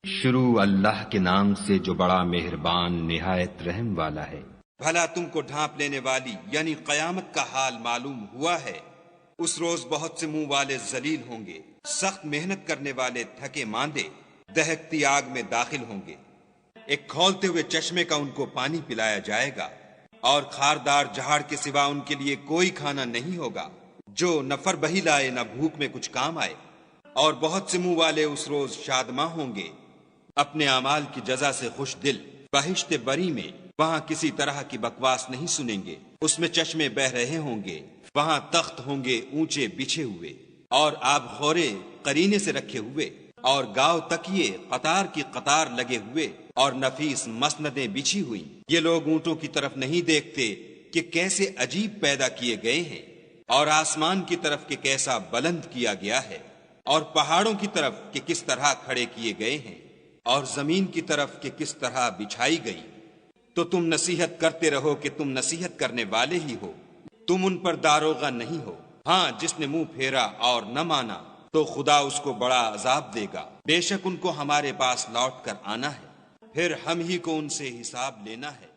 شروع اللہ کے نام سے جو بڑا مہربان نہایت رحم والا ہے۔ بھلا تم کو ڈھانپ لینے والی یعنی قیامت کا حال معلوم ہوا ہے؟ اس روز بہت سے منہ والے ذلیل ہوں گے، سخت محنت کرنے والے تھکے ماندے دہکتی آگ میں داخل ہوں گے۔ ایک کھولتے ہوئے چشمے کا ان کو پانی پلایا جائے گا، اور خاردار جہاڑ کے سوا ان کے لیے کوئی کھانا نہیں ہوگا جو نہ فر بہی لائے نہ بھوک میں کچھ کام آئے۔ اور بہت سے منہ والے اس روز شادماں ہوں گے، اپنے اعمال کی جزا سے خوش دل۔ بہشت بری میں وہاں کسی طرح کی بکواس نہیں سنیں گے، اس میں چشمے بہ رہے ہوں گے، وہاں تخت ہوں گے اونچے بچھے ہوئے، اور آب خورے قرینے سے رکھے ہوئے، اور گاؤ تکیے قطار کی قطار لگے ہوئے، اور نفیس مسندیں بچھی ہوئی۔ یہ لوگ اونٹوں کی طرف نہیں دیکھتے کہ کیسے عجیب پیدا کیے گئے ہیں، اور آسمان کی طرف کہ کیسا بلند کیا گیا ہے، اور پہاڑوں کی طرف کہ کس طرح کھڑے کیے گئے ہیں، اور زمین کی طرف کہ کس طرح بچھائی گئی۔ تو تم نصیحت کرتے رہو کہ تم نصیحت کرنے والے ہی ہو، تم ان پر داروغہ نہیں ہو۔ ہاں، جس نے منہ پھیرا اور نہ مانا تو خدا اس کو بڑا عذاب دے گا۔ بے شک ان کو ہمارے پاس لوٹ کر آنا ہے، پھر ہم ہی کو ان سے حساب لینا ہے۔